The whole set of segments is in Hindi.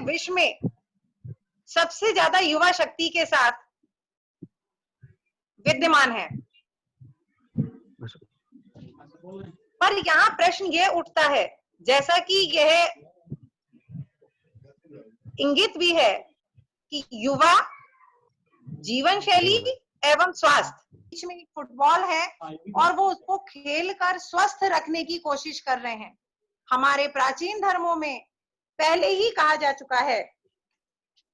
विश्व में सबसे ज्यादा युवा शक्ति के साथ विद्यमान है। पर यहाँ प्रश्न ये उठता है, जैसा कि यह इंगित भी है कि युवा, जीवन शैली एवं स्वास्थ्य, बीच में एक फुटबॉल है और वो उसको खेलकर स्वस्थ रखने की कोशिश कर रहे हैं। हमारे प्राचीन धर्मों में पहले ही कहा जा चुका है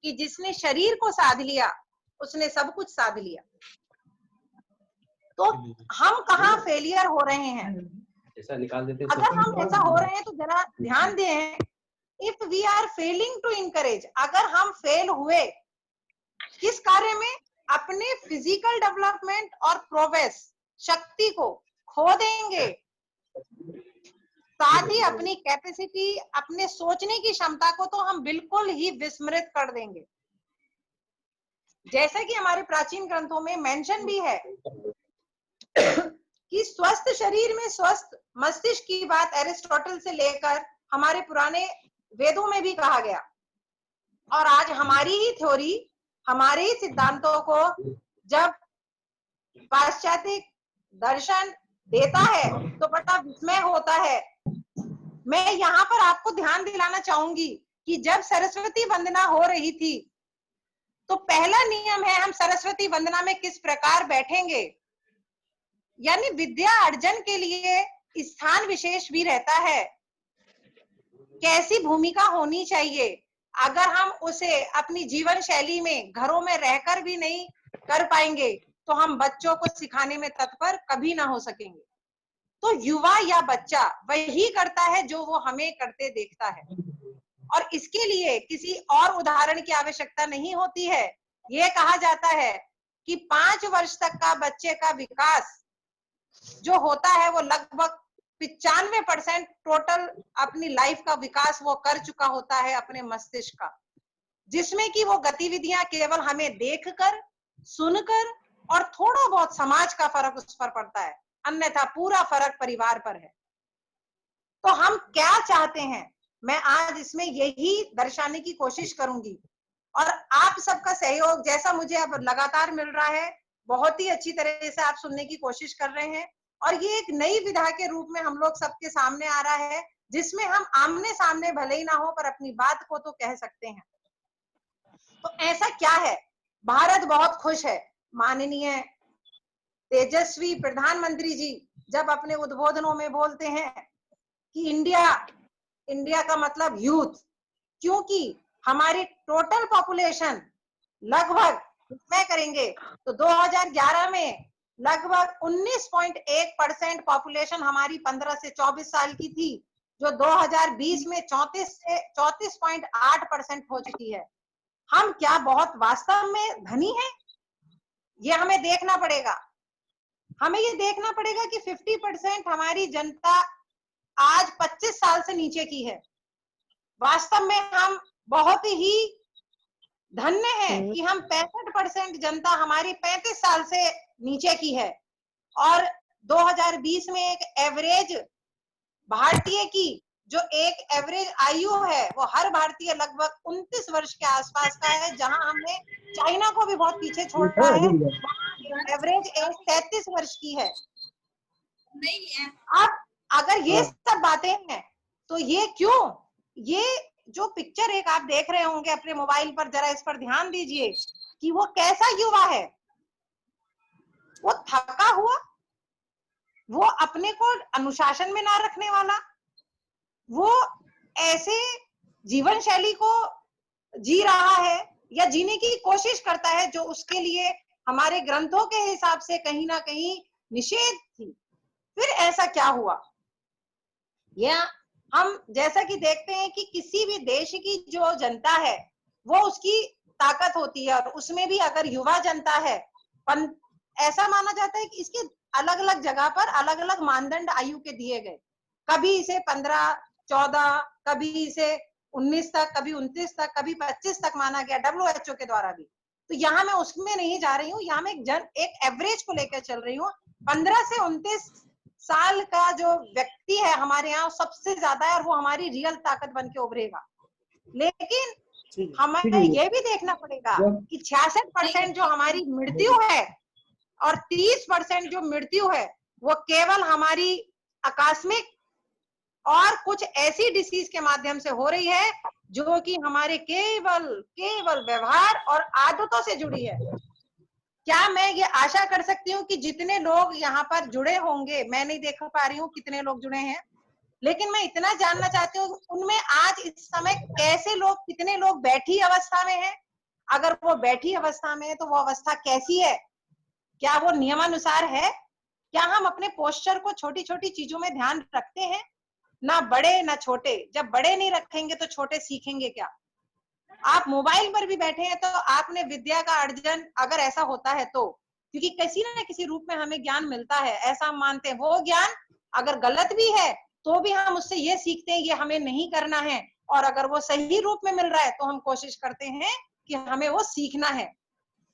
कि जिसने शरीर को साध लिया उसने सब कुछ साध लिया। तो हम कहाँ फेलियर हो रहे हैं? ऐसा निकाल देते। अगर हम ऐसा हो रहे हैं तो जरा ध्यान दें, if we are failing to encourage, अगर हम फेल हुए किस कार्य में? अपने फिजिकल डेवलपमेंट और प्रोग्रेस शक्ति को खो देंगे, साथ ही अपनी कैपेसिटी, अपने सोचने की क्षमता को तो हम बिल्कुल ही विस्मृत कर देंगे। जैसा कि हमारे प्राचीन ग्रंथों में मेंशन भी है कि स्वस्थ शरीर में स्वस्थ मस्तिष्क की बात एरिस्टोटल से लेकर हमारे पुराने वेदों में भी कहा गया। और आज हमारी ही थ्योरी, हमारे ही सिद्धांतों को जब पाश्चात्य दर्शन देता है तो बड़ा विस्मय होता है। मैं यहाँ पर आपको ध्यान दिलाना चाहूंगी कि जब सरस्वती वंदना हो रही थी तो पहला नियम है, हम सरस्वती वंदना में किस प्रकार बैठेंगे, यानी विद्या अर्जन के लिए स्थान विशेष भी रहता है, कैसी भूमिका होनी चाहिए। अगर हम उसे अपनी जीवन शैली में घरों में रहकर भी नहीं कर पाएंगे तो हम बच्चों को सिखाने में तत्पर कभी ना हो सकेंगे। तो युवा या बच्चा वही करता है जो वो हमें करते देखता है, और इसके लिए किसी और उदाहरण की आवश्यकता नहीं होती है। ये कहा जाता है कि 5 वर्ष तक का बच्चे का विकास जो होता है वो लगभग 95% टोटल अपनी लाइफ का विकास वो कर चुका होता है अपने मस्तिष्क का, जिसमें कि वो गतिविधियां केवल हमें देखकर, सुनकर और थोड़ा बहुत समाज का फर्क उस पर पड़ता है, अन्यथा पूरा फर्क परिवार पर है। तो हम क्या चाहते हैं, मैं आज इसमें यही दर्शाने की कोशिश करूंगी। और आप सबका सहयोग जैसा मुझे अब लगातार मिल रहा है, बहुत ही अच्छी तरह से आप सुनने की कोशिश कर रहे हैं, और ये एक नई विधा के रूप में हम लोग सबके सामने आ रहा है, जिसमें हम आमने सामने भले ही ना हो पर अपनी बात को तो कह सकते हैं। तो ऐसा क्या है? भारत बहुत खुश है। माननीय तेजस्वी प्रधानमंत्री जी जब अपने उद्बोधनों में बोलते हैं कि इंडिया का मतलब यूथ, क्योंकि हमारी टोटल पॉपुलेशन लगभग मैं करेंगे तो 2011 में लगभग 19.1% पॉपुलेशन हमारी 15 से 24 साल की थी, जो 2020 में 34.8% हो चुकी है। हम क्या बहुत वास्तव में धनी हैं? ये हमें देखना पड़ेगा। हमें ये देखना पड़ेगा कि 50% हमारी जनता आज 25 साल से नीचे की है। वास्तव में हम बहुत ही धन्य हैं कि हम 65% जनता हमारी 35 साल से नीचे की है, और 2020 में एक एवरेज भारतीय की जो एक एवरेज आयु है वो हर भारतीय लगभग 29 वर्ष के आसपास का है, जहां हमने चाइना को भी बहुत पीछे छोड़ा है, एवरेज एज 33 वर्ष की है। अब अगर ये सब बातें हैं तो ये क्यों? ये जो पिक्चर एक आप देख रहे होंगे अपने मोबाइल पर, जरा इस पर ध्यान दीजिए कि वो कैसा युवा है। वो थका हुआ, वो अपने को अनुशासन में ना रखने वाला, वो ऐसे जीवन शैली को जी रहा है या जीने की कोशिश करता है जो उसके लिए हमारे ग्रंथों के हिसाब से कहीं ना कहीं निषेध थी। फिर ऐसा क्या हुआ? या हम जैसा कि देखते हैं कि किसी भी देश की जो जनता है वो उसकी ताकत होती है, और उसमें भी अगर युवा जनता है, ऐसा माना जाता है कि इसके अलग अलग जगह पर अलग अलग मानदंड आयु के दिए गए। कभी इसे 15, 14, कभी इसे 19 तक, कभी 29 तक, कभी 25 तक माना गया WHO के द्वारा भी। तो यहाँ मैं उसमें नहीं जा रही हूँ, यहाँ मैं एक एवरेज को लेकर चल रही हूँ। 15 से 29 साल का जो व्यक्ति है हमारे यहाँ सबसे ज्यादा है, और वो हमारी रियल ताकत बन के उभरेगा। लेकिन हमें ये भी देखना पड़ेगा कि 66% जो हमारी मृत्यु है और 30% जो मृत्यु है वो केवल हमारी आकस्मिक और कुछ ऐसी डिसीज के माध्यम से हो रही है जो कि हमारे केवल केवल व्यवहार और आदतों से जुड़ी है। क्या मैं ये आशा कर सकती हूँ कि जितने लोग यहाँ पर जुड़े होंगे, मैं नहीं देख पा रही हूँ कितने लोग जुड़े हैं, लेकिन मैं इतना जानना चाहती हूँ उनमें आज इस समय कैसे लोग, कितने लोग बैठी अवस्था में हैं। अगर वो बैठी अवस्था में है तो वो अवस्था कैसी है, क्या वो नियमानुसार है, क्या हम अपने पोस्चर को छोटी छोटी चीजों में ध्यान रखते हैं, ना बड़े ना छोटे। जब बड़े नहीं रखेंगे तो छोटे सीखेंगे क्या। आप मोबाइल पर भी बैठे हैं तो आपने विद्या का अर्जन अगर ऐसा होता है तो, क्योंकि किसी ना किसी रूप में हमें ज्ञान मिलता है, ऐसा हम मानते हैं। वो ज्ञान अगर गलत भी है तो भी हम उससे ये सीखते हैं ये हमें नहीं करना है, और अगर वो सही रूप में मिल रहा है तो हम कोशिश करते हैं कि हमें वो सीखना है।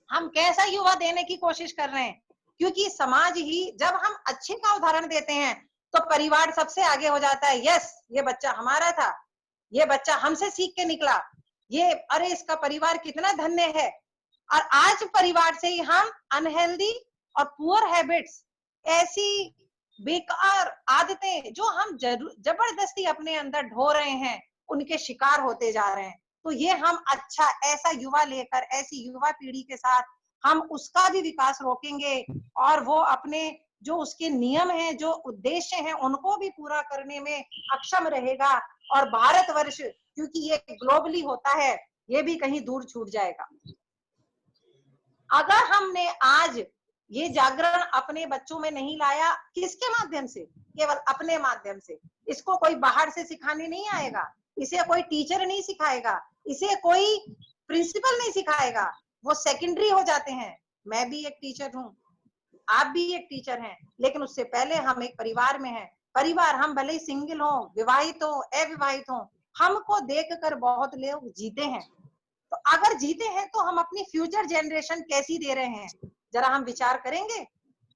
हम कैसा युवा देने की कोशिश कर रहे हैं, क्योंकि समाज ही, जब हम अच्छे का उदाहरण देते हैं तो परिवार सबसे आगे हो जाता है। यस, ये बच्चा हमारा था, ये बच्चा हमसे सीख के निकला, ये अरे इसका परिवार कितना धन्य है। और आज परिवार से ही हम अनहेल्दी और पुअर हैबिट्स, ऐसी बेकार आदतें जो हम जबरदस्ती अपने अंदर ढो रहे हैं, उनके शिकार होते जा रहे हैं। तो ये हम अच्छा ऐसा युवा लेकर, ऐसी युवा पीढ़ी के साथ हम उसका भी विकास रोकेंगे, और वो अपने जो उसके नियम हैं, जो उद्देश्य हैं, उनको भी पूरा करने में अक्षम रहेगा। और भारतवर्ष, क्योंकि ये ग्लोबली होता है, ये भी कहीं दूर छूट जाएगा। अगर हमने आज ये जागरण अपने बच्चों में नहीं लाया, किसके माध्यम से, केवल अपने माध्यम से। इसको कोई बाहर से सिखाने नहीं आएगा, इसे कोई टीचर नहीं सिखाएगा, इसे कोई प्रिंसिपल नहीं सिखाएगा, वो सेकेंडरी हो जाते हैं। मैं भी एक टीचर हूँ, आप भी एक टीचर हैं, लेकिन उससे पहले हम एक परिवार में हैं। परिवार, हम भले ही सिंगल हो, विवाहित हो, अविवाहित हो, हमको देखकर बहुत लोग जीते हैं। तो अगर जीते हैं तो हम अपनी फ्यूचर जनरेशन कैसी दे रहे हैं, जरा हम विचार करेंगे।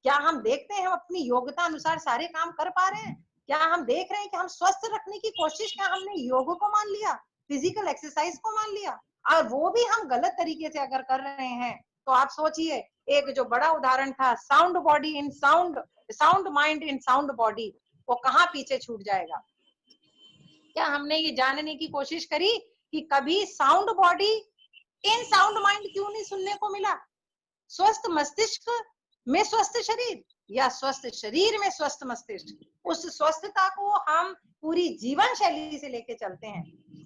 क्या हम देखते हैं हम अपनी योग्यता अनुसार सारे काम कर पा रहे हैं? क्या हम देख रहे हैं कि हम स्वस्थ रखने की कोशिश, क्या हमने योग को मान लिया, फिजिकल एक्सरसाइज को मान लिया, और वो भी हम गलत तरीके से अगर कर रहे हैं तो आप सोचिए, एक जो बड़ा उदाहरण था, sound body in sound, sound mind in sound body, वो कहाँ पीछे छूट जाएगा। क्या हमने ये जानने की कोशिश करी कि कभी sound body in sound mind क्यों नहीं सुनने को मिला। स्वस्थ मस्तिष्क में स्वस्थ शरीर, या स्वस्थ शरीर में स्वस्थ मस्तिष्क, उस स्वस्थता को हम पूरी जीवन शैली से लेके चलते हैं।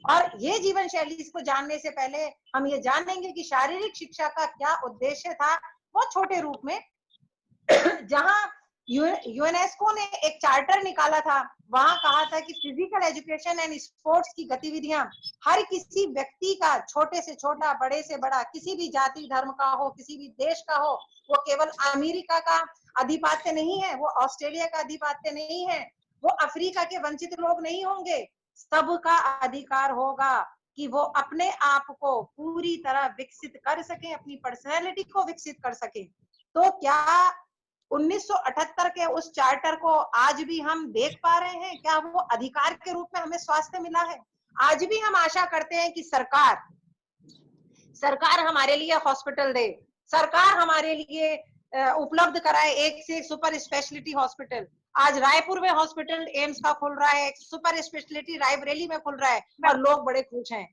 और ये जीवन शैली को जानने से पहले हम ये जानेंगे कि शारीरिक शिक्षा का क्या उद्देश्य था, बहुत छोटे रूप में। जहां यूनेस्को ने एक चार्टर निकाला था, वहां कहा था कि फिजिकल एजुकेशन एंड स्पोर्ट्स की गतिविधियां हर किसी व्यक्ति का, छोटे से छोटा, बड़े से बड़ा, किसी भी जाति धर्म का हो, किसी भी देश का हो, वो केवल अमेरिका का अधिपत्य नहीं है, वो ऑस्ट्रेलिया का अधिपत्य नहीं है, वो अफ्रीका के वंचित लोग नहीं होंगे। सबका अधिकार होगा कि वो अपने आप को पूरी तरह विकसित कर सके, अपनी पर्सनैलिटी को विकसित कर सके। तो क्या 1978 के उस चार्टर को आज भी हम देख पा रहे हैं? क्या वो अधिकार के रूप में हमें स्वास्थ्य मिला है? आज भी हम आशा करते हैं कि सरकार हमारे लिए हॉस्पिटल दे, सरकार हमारे लिए उपलब्ध कराए एक से एक सुपर स्पेशलिटी हॉस्पिटल। आज रायपुर में हॉस्पिटल एम्स का खुल रहा है, एक सुपर स्पेशलिटी रायबरेली में खुल रहा है, और लोग बड़े खुश हैं।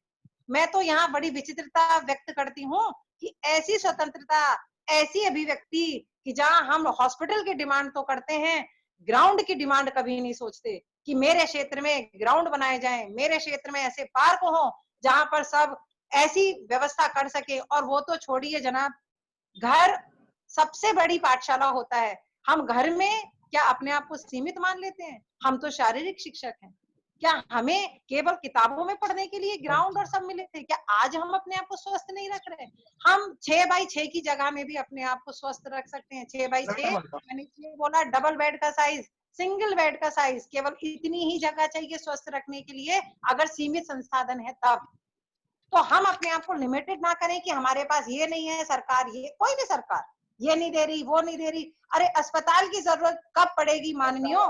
मैं तो यहाँ बड़ी विचित्रता व्यक्त करती हूँ कि ऐसी स्वतंत्रता, ऐसी अभिव्यक्ति कि जहां हम हॉस्पिटल की डिमांड तो करते हैं, ग्राउंड की डिमांड कभी नहीं सोचते कि मेरे क्षेत्र में ग्राउंड बनाए जाएं, मेरे क्षेत्र में ऐसे पार्क हो जहां पर सब ऐसी व्यवस्था कर सके। और वो तो छोड़िए जनाब, घर सबसे बड़ी पाठशाला होता है। हम घर में क्या अपने आप को सीमित मान लेते हैं? हम तो शारीरिक शिक्षक हैं। क्या हमें केवल किताबों में पढ़ने के लिए ग्राउंड और सब मिले थे? क्या आज हम अपने आप को स्वस्थ नहीं रख रहे? हम 6x6 की जगह में भी अपने आप को स्वस्थ रख सकते हैं। 6x6 मैंने इसलिए बोला, डबल बेड का साइज, सिंगल बेड का साइज, केवल इतनी ही जगह चाहिए स्वस्थ रखने के लिए, अगर सीमित संसाधन है तब। तो हम अपने आप को लिमिटेड ना करें कि हमारे पास ये नहीं है, सरकार, ये कोई भी सरकार ये नहीं दे रही, वो नहीं दे रही। अरे अस्पताल की जरूरत कब पड़ेगी माननीयो?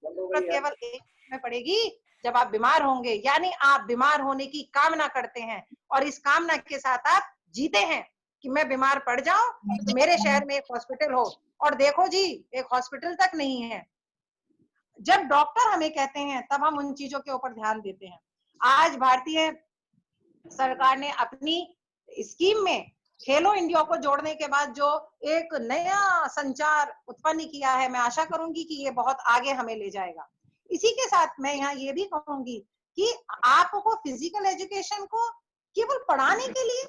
केवल एक में पड़ेगी जब आप बीमार होंगे, यानी आप बीमार होने की कामना करते हैं और इस कामना के साथ आप जीते हैं कि मैं बीमार पड़ जाऊं तो मेरे शहर में एक हॉस्पिटल हो। और देखो जी, एक हॉस्पिटल तक नहीं है। जब डॉक्टर हमें कहते हैं तब हम उन चीजों के ऊपर ध्यान देते हैं। आज भारतीय सरकार ने अपनी स्कीम में खेलो इंडिया को जोड़ने के बाद जो एक नया संचार उत्पन्न किया है, मैं आशा करूंगी कि ये बहुत आगे हमें ले जाएगा। इसी के साथ मैं यहाँ ये भी कहूंगी कि आपको फिजिकल एजुकेशन को केवल पढ़ाने के लिए,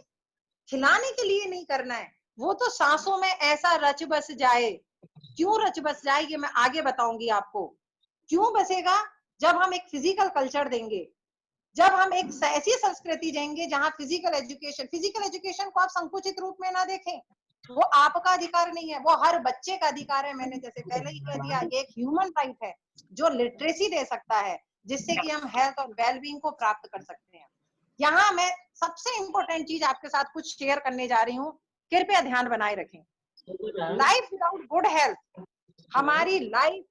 खिलाने के लिए नहीं करना है। वो तो सांसों में ऐसा रच बस जाए। क्यों रच बस जाए ये मैं आगे बताऊंगी आपको। क्यों बसेगा? जब हम एक फिजिकल कल्चर देंगे, जब हम एक ऐसी संस्कृति देंगे जहां फिजिकल एजुकेशन को आप संकुचित रूप में ना देखें। वो आपका अधिकार नहीं है, वो हर बच्चे का अधिकार है। मैंने जैसे पहले ही कह दिया, ये एक ह्यूमन राइट है जो लिटरेसी दे सकता है, जिससे कि हम हेल्थ और वेलबींग को प्राप्त कर सकते हैं। यहाँ मैं सबसे इंपॉर्टेंट चीज आपके साथ कुछ शेयर करने जा रही हूँ, कृपया ध्यान बनाए रखें। लाइफ विदाउट गुड हेल्थ, हमारी लाइफ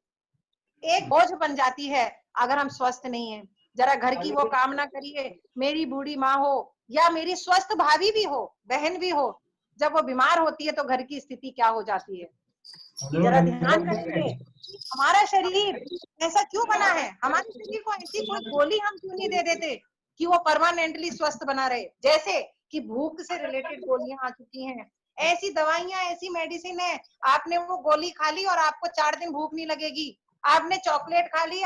एक बोझ बन जाती है अगर हम स्वस्थ नहीं है। जरा घर की वो कामना करिए, मेरी बूढ़ी माँ हो या मेरी स्वस्थ भाभी भी हो, बहन भी हो, जब वो बीमार होती है तो घर की स्थिति क्या हो जाती है। जरा ध्यान करिए, हमारा शरीर ऐसा क्यों बना है? हमारे शरीर को ऐसी कोई गोली हम क्यों नहीं दे देते कि वो परमानेंटली स्वस्थ बना रहे? जैसे कि भूख से रिलेटेड गोलियां आ चुकी हैं, ऐसी दवाइयां, ऐसी मेडिसिन है, आपने वो गोली खा ली और आपको 4 दिन भूख नहीं लगेगी। आपने चॉकलेट खा ली,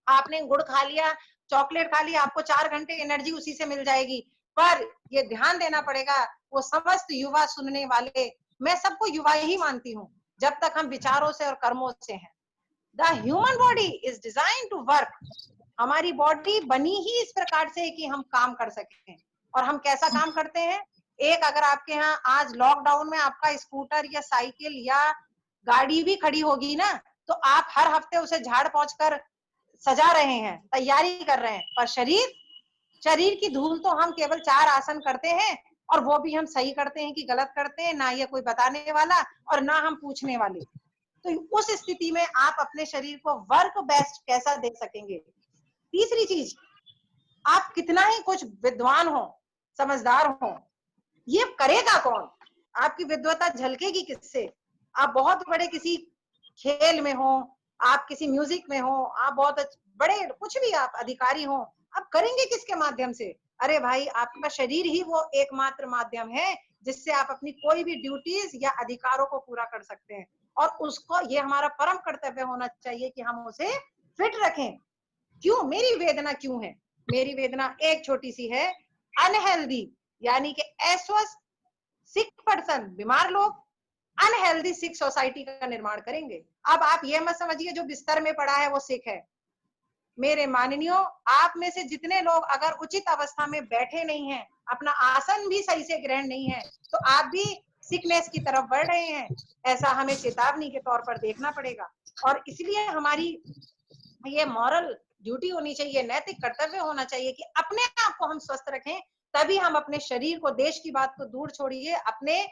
आपने गुड़ खा लिया, चॉकलेट खा ली, आपको 4 घंटे एनर्जी उसी से मिल जाएगी। पर ये ध्यान देना पड़ेगा, वो समस्त युवा सुनने वाले, मैं सबको युवा ही मानती हूँ जब तक हम विचारों से और कर्मों से हैं। The human body is design to work. हमारी बॉडी बनी ही इस प्रकार से कि हम काम कर सकें। और हम कैसा काम करते हैं? एक, अगर आपके यहाँ आज लॉकडाउन में आपका स्कूटर या साइकिल या गाड़ी भी खड़ी होगी ना, तो आप हर हफ्ते उसे झाड़ पोंछ कर सजा रहे हैं, तैयारी कर रहे हैं। पर शरीर की धूल तो हम केवल 4 आसन करते हैं, और वो भी हम सही करते हैं कि गलत करते हैं, ना ये कोई बताने वाला और ना हम पूछने वाले। तो उस स्थिति में आप अपने शरीर को वर्क बेस्ट कैसा दे सकेंगे? तीसरी चीज, आप कितना ही कुछ विद्वान हो, समझदार हो, ये करेगा कौन? आपकी विद्वता झलकेगी किससे? आप बहुत बड़े किसी खेल में हो, आप किसी म्यूजिक में हो, आप बहुत बड़े कुछ भी आप अधिकारी हो, आप करेंगे किसके माध्यम से? अरे भाई, आपका शरीर ही वो एकमात्र माध्यम है जिससे आप अपनी कोई भी ड्यूटीज या अधिकारों को पूरा कर सकते हैं। और उसको, ये हमारा परम कर्तव्य होना चाहिए कि हम उसे फिट रखें। क्यों? मेरी वेदना क्यों है? मेरी वेदना एक छोटी सी है, अनहेल्दी, यानी कि अस्वस्थ सिक पर्सन, बीमार लोग अनहेल्दी सिक सोसाइटी का निर्माण करेंगे। अब आप ये मत समझिए जो बिस्तर में पड़ा है वो सिक है। मेरे माननीयों, आप में से जितने लोग अगर उचित अवस्था में बैठे नहीं हैं, अपना आसन भी सही से ग्रहण नहीं है, तो आप भी सिकनेस की तरफ बढ़ रहे हैं। ऐसा हमें चेतावनी के तौर पर देखना पड़ेगा। और इसलिए हमारी ये मॉरल ड्यूटी होनी चाहिए, नैतिक कर्तव्य होना चाहिए कि अपने आप को हम स्वस्थ रखें। तभी हम अपने शरीर को, देश की बात तो दूर छोड़िए, अपने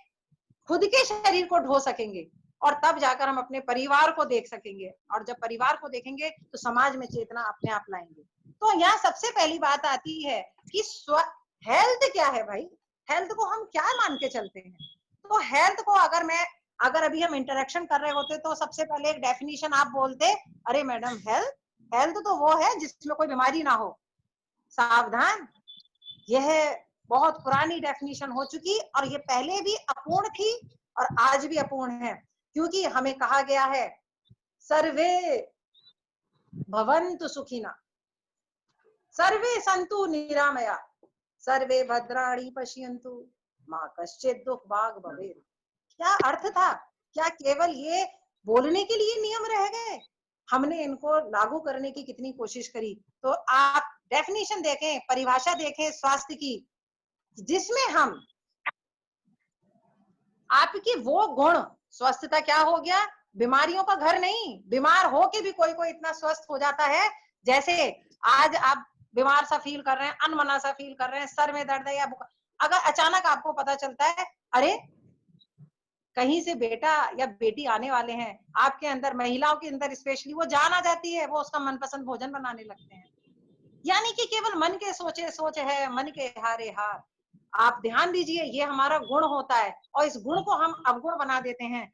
खुद के शरीर को ढो सकेंगे, और तब जाकर हम अपने परिवार को देख सकेंगे। और जब परिवार को देखेंगे तो समाज में चेतना अपने आप लाएंगे। तो यहाँ सबसे पहली बात आती है कि हेल्थ क्या है भाई? हेल्थ को हम क्या मान के चलते हैं? तो हेल्थ को अगर अभी हम इंटरेक्शन कर रहे होते तो सबसे पहले एक डेफिनेशन आप बोलते, अरे मैडम, हेल्थ तो वो है जिसमें कोई बीमारी ना हो। सावधान, यह बहुत पुरानी डेफिनेशन हो चुकी, और ये पहले भी अपूर्ण थी और आज भी अपूर्ण है। क्योंकि हमें कहा गया है, सर्वे भवन्तु सुखिना, सर्वे सन्तु निरामया, सर्वे भद्राणि पश्यन्तु, मां कश्चित् दुख भाग भवेत्। क्या अर्थ था? क्या केवल ये बोलने के लिए नियम रह गए? हमने इनको लागू करने की कितनी कोशिश करी। तो आप डेफिनेशन देखें, परिभाषा देखें स्वास्थ्य की, जिसमें हम आपकी वो गुण, स्वस्थता क्या हो गया? बीमारियों का घर नहीं। बीमार हो के भी कोई कोई इतना स्वस्थ हो जाता है। जैसे आज आप बीमार सा फील कर रहे हैं, अनमना सा फील कर रहे हैं, सर में दर्द है या बुखार, अगर अचानक आपको पता चलता है, अरे कहीं से बेटा या बेटी आने वाले हैं, आपके अंदर, महिलाओं के अंदर स्पेशली, वो जान आ जाती है, वो उसका मनपसंद भोजन बनाने लगते हैं। यानी कि केवल मन के सोचे सोच है, मन के हारे हार। आप ध्यान दीजिए, ये हमारा गुण होता है और इस गुण को हम अवगुण बना देते हैं।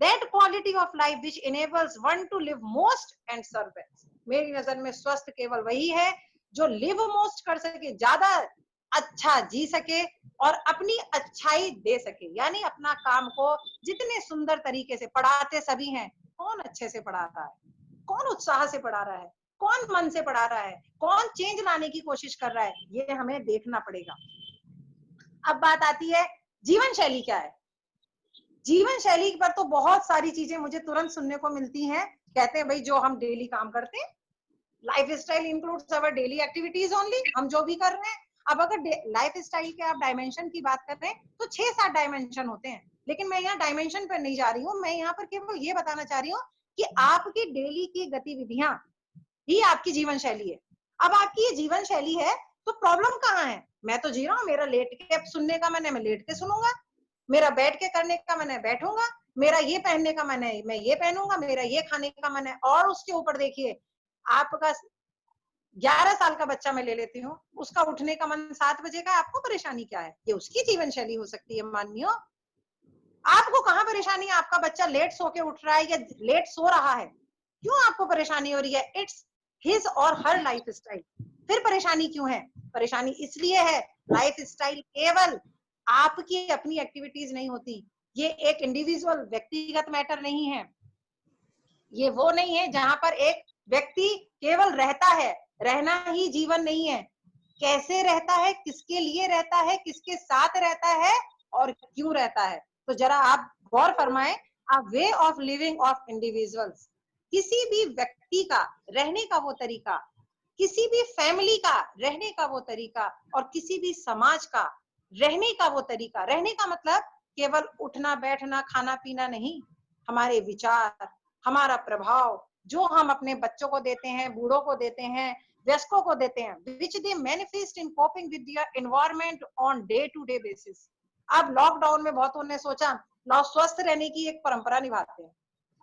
That quality of life which enables one to live most and serve best. मेरी नजर में स्वस्थ केवल वही है जो लिव मोस्ट कर सके, ज्यादा अच्छा जी सके और अपनी अच्छाई दे सके, यानी अपना काम को जितने सुंदर तरीके से। पढ़ाते सभी हैं, कौन अच्छे से पढ़ा रहा है, कौन उत्साह से पढ़ा रहा है, कौन मन से पढ़ा रहा है, कौन चेंज लाने की कोशिश कर रहा है, ये हमें देखना पड़ेगा। अब बात आती है जीवन शैली क्या है। जीवन शैली पर तो बहुत सारी चीजें मुझे तुरंत सुनने को मिलती हैं। कहते हैं भाई जो हम डेली काम करते हैं, life style includes our daily activities only, हम जो भी कर रहे हैं। अब अगर लाइफ स्टाइल के आप डायमेंशन की बात कर रहे हैं तो 6-7 डायमेंशन होते हैं, लेकिन मैं यहाँ डायमेंशन पर नहीं जा रही हूँ। मैं यहाँ पर केवल ये बताना चाह रही हूँ कि आपकी डेली की गतिविधियां ही आपकी जीवन शैली है। अब आपकी ये जीवन शैली है तो प्रॉब्लम कहाँ है? मैं तो जी रहा हूँ, मेरा लेट के सुनने का मन है, मैं लेट के सुनूंगा, मेरा बैठ के करने का मन है बैठूंगा, मेरा ये पहनने का मन है मैं ये पहनूंगा, मेरा ये खाने का मन है। और उसके ऊपर देखिए, आपका 11 साल का बच्चा मैं ले लेती हूँ, उसका उठने का मन 7 बजे का, आपको परेशानी क्या है? ये उसकी जीवन शैली हो सकती है माननीय। आपको कहाँ परेशानी है? आपका बच्चा लेट सो के उठ रहा है या लेट सो रहा है, क्यों आपको परेशानी हो रही है? इट्स हिज और हर लाइफ स्टाइल। फिर परेशानी क्यों है? परेशानी इसलिए है, लाइफ स्टाइल केवल आपकी अपनी एक्टिविटीज नहीं होती, ये एक इंडिविजुअल व्यक्तिगत मैटर नहीं है। ये वो नहीं है जहां पर एक व्यक्ति केवल रहता है, रहना ही जीवन नहीं है। कैसे रहता है, किसके लिए रहता है, किसके साथ रहता है और क्यों रहता है। तो जरा आप गौर फरमाएं, a way of living of individuals. किसी भी व्यक्ति का रहने का वो तरीका, किसी भी फैमिली का रहने का वो तरीका और किसी भी समाज का रहने का वो तरीका। रहने का मतलब केवल उठना बैठना खाना पीना नहीं, हमारे विचार, हमारा प्रभाव जो हम अपने बच्चों को देते हैं, बूढ़ों को देते हैं, वयस्कों को देते हैं, which they manifest in coping with their environment on day to day basis। अब लॉकडाउन में बहुतों ने सोचा लो स्वस्थ रहने की एक परंपरा निभाते हैं,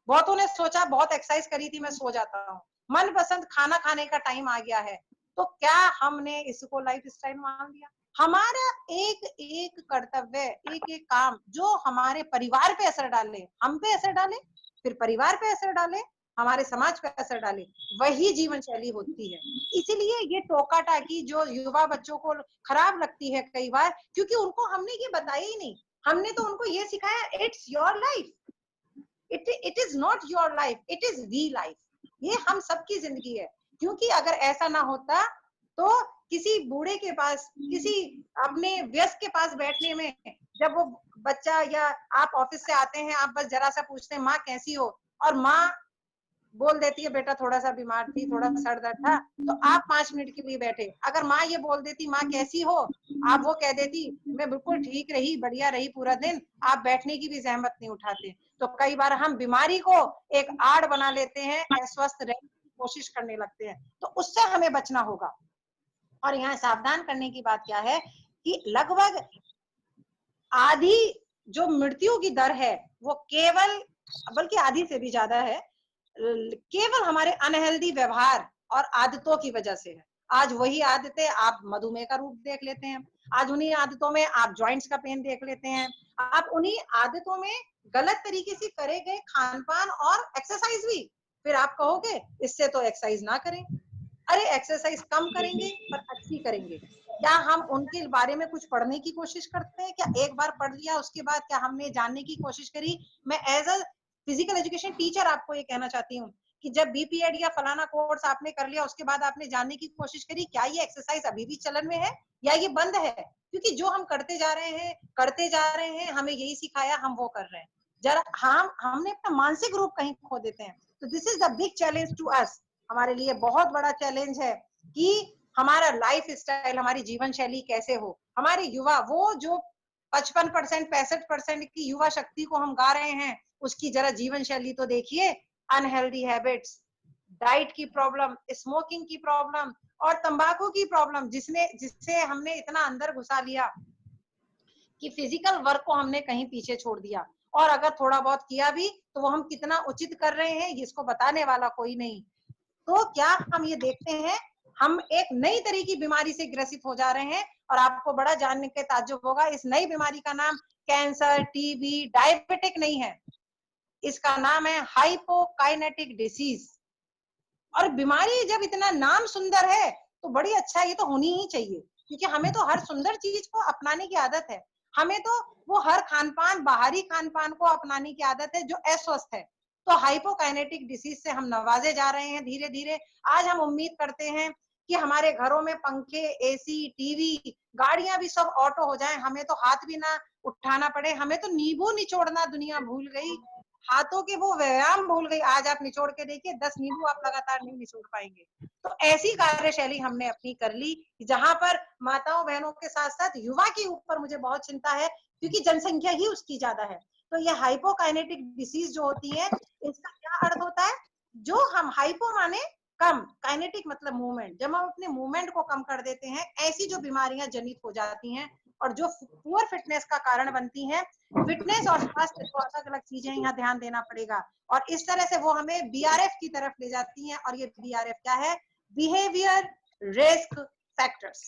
बहुतों ने सोचा बहुत एक्सरसाइज करी थी मैं सो जाता हूँ, मन पसंद खाना खाने का टाइम आ गया है। तो क्या हमने इसको लाइफ स्टाइल मान लिया? हमारा एक एक कर्तव्य, एक एक काम जो हमारे परिवार पे असर डाले, हम पे असर डाले, फिर परिवार पे असर डाले, हमारे समाज पे असर डाले, वही जीवन शैली होती है। इसीलिए ये टोका टाकी जो युवा बच्चों को खराब लगती है कई बार, क्योंकि उनको हमने ये बताया ही नहीं। हमने तो उनको ये सिखाया, it's your life, it is not your life, it is we life. ये हम सबकी जिंदगी है। क्योंकि अगर ऐसा ना होता तो किसी बूढ़े के पास, किसी अपने व्यस्क के पास बैठने में, जब वो बच्चा या आप ऑफिस से आते हैं, आप बस जरा सा पूछते हैं माँ कैसी हो, और माँ बोल देती है बेटा थोड़ा सा बीमार थी, थोड़ा सर दर्द था, तो आप 5 मिनट के लिए बैठे। अगर माँ ये बोल देती माँ कैसी हो, आप वो कह देती मैं बिल्कुल ठीक रही, बढ़िया रही पूरा दिन, आप बैठने की भी जहमत नहीं उठाते। तो कई बार हम बीमारी को एक आड़ बना लेते हैं, अस्वस्थ रहने की कोशिश करने लगते हैं। तो उससे हमें बचना होगा। और यहाँ सावधान करने की बात क्या है कि लगभग आधी जो मृत्यु की दर है वो केवल, बल्कि आधी से भी ज्यादा है, केवल हमारे अनहेल्दी व्यवहार और आदतों की वजह से है। आज वही आदतें आप मधुमेह का रूप देख लेते हैं, आज उन्हीं आदतों में आप जॉइंट्स का पेन देख लेते हैं, आप उन्हीं आदतों में गलत तरीके से करे गए खान पान और एक्सरसाइज भी। फिर आप कहोगे इससे तो एक्सरसाइज ना करें। अरे एक्सरसाइज कम करेंगे पर अच्छी करेंगे। क्या हम उनके बारे में कुछ पढ़ने की कोशिश करते हैं? क्या एक बार पढ़ लिया उसके बाद क्या हमने जानने की कोशिश करी? मैं as a physical education teacher आपको ये कहना चाहती हूँ कि जब बीपीएड या फलाना कोर्स आपने कर लिया, उसके बाद आपने जानने की कोशिश करी क्या ये एक्सरसाइज अभी भी चलन में है या ये बंद है? क्योंकि जो हम करते जा रहे हैं, हमें यही सिखाया, हम वो कर रहे हैं। जरा हमने अपना मानसिक रूप कहीं खो देते हैं। तो this is the big challenge to us. हमारे लिए बहुत बड़ा चैलेंज है कि हमारा लाइफ स्टाइल, हमारी जीवन शैली कैसे हो। हमारे युवा, वो जो 55%, 65% की युवा शक्ति को हम गा रहे हैं, उसकी जरा जीवन शैली तो देखिए। अनहेल्दी हैबिट्स, डाइट की प्रॉब्लम, स्मोकिंग की प्रॉब्लम और तंबाकू की प्रॉब्लम, जिससे हमने इतना अंदर घुसा लिया कि फिजिकल वर्क को हमने कहीं पीछे छोड़ दिया। और अगर थोड़ा बहुत किया भी तो वो हम कितना उचित कर रहे हैं इसको बताने वाला कोई नहीं। तो क्या हम ये देखते हैं हम एक नई तरह की बीमारी से ग्रसित हो जा रहे हैं, और आपको बड़ा जानने के ताज्जुब होगा, इस नई बीमारी का नाम कैंसर, टीबी, डायबिटिक नहीं है, इसका नाम है हाइपोकाइनेटिक डिसीज। और बीमारी जब इतना नाम सुंदर है तो बड़ी अच्छा ये तो होनी ही चाहिए, क्योंकि हमें तो हर सुंदर चीज को अपनाने की आदत है। हमें तो वो हर खान पान, बाहरी खान पान को अपनाने की आदत है जो अस्वस्थ है। तो हाइपोकाइनेटिक डिसीज से हम नवाजे जा रहे हैं धीरे धीरे। आज हम उम्मीद करते हैं कि हमारे घरों में पंखे, एसी, टीवी, गाड़ियां भी सब ऑटो हो जाएं, हमें तो हाथ भी ना उठाना पड़े। हमें तो नींबू निचोड़ना दुनिया भूल गई, हाथों के वो व्यायाम भूल गई। आज आप निचोड़ के देखिए 10 नींबू आप लगातार नहीं निचोड़ पाएंगे। तो ऐसी कार्यशैली हमने अपनी कर ली, जहां पर माताओं बहनों के साथ साथ युवा के ऊपर मुझे बहुत चिंता है, क्योंकि जनसंख्या ही उसकी ज्यादा है। तो ये हाइपोकाइनेटिक डिसीज जो होती है, इसका क्या अर्थ होता है? जो हम हाइपो माने कम, काइनेटिक मतलब मूवमेंट, जब हम अपने मूवमेंट को कम कर देते हैं, ऐसी जो बीमारियां जनित हो जाती हैं और जो पुअर फिटनेस का कारण बनती हैं। फिटनेस और स्वास्थ्य तो अलग अलग चीजें, यहाँ ध्यान देना पड़ेगा। और इस तरह से वो हमें बीआरएफ की तरफ ले जाती हैं। और ये बीआरएफ क्या है? Behaviour risk factors.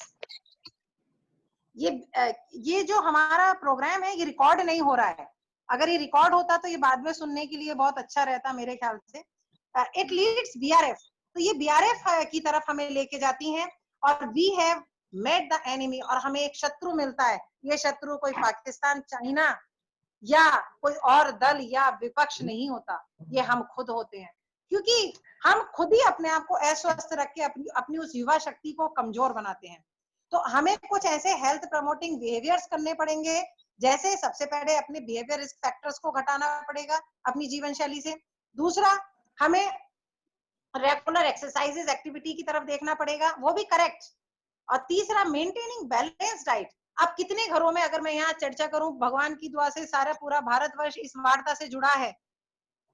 ये जो हमारा प्रोग्राम है ये रिकॉर्ड नहीं हो रहा है। अगर ये रिकॉर्ड होता तो ये बाद में सुनने के लिए बहुत अच्छा रहता मेरे ख्याल से। इट लीड्स बीआरएफ, तो ये बीआरएफ की तरफ हमें लेके जाती हैं। और we have met the enemy, और हमें एक शत्रु मिलता है। ये शत्रु कोई पाकिस्तान, चाइना या कोई और दल या विपक्ष नहीं होता, ये हम खुद होते हैं। क्योंकि हम खुद ही अपने आप को अस्वस्थ रख के अपनी उस युवा शक्ति को कमजोर बनाते हैं। तो हमें कुछ ऐसे हेल्थ प्रमोटिंग बिहेवियर्स करने पड़ेंगे, जैसे सबसे पहले अपने बिहेवियर रिस्क फैक्टर्स को घटाना पड़ेगा अपनी जीवन शैली से। दूसरा, हमें रेगुलर एक्सरसाइजेस, एक्टिविटी की तरफ देखना पड़ेगा, वो भी करेक्ट। और तीसरा, मेंटेनिंग बैलेंस डाइट। अब कितने घरों में, अगर मैं यहाँ चर्चा करूं, भगवान की दुआ से सारा पूरा भारतवर्ष इस वार्ता से जुड़ा है,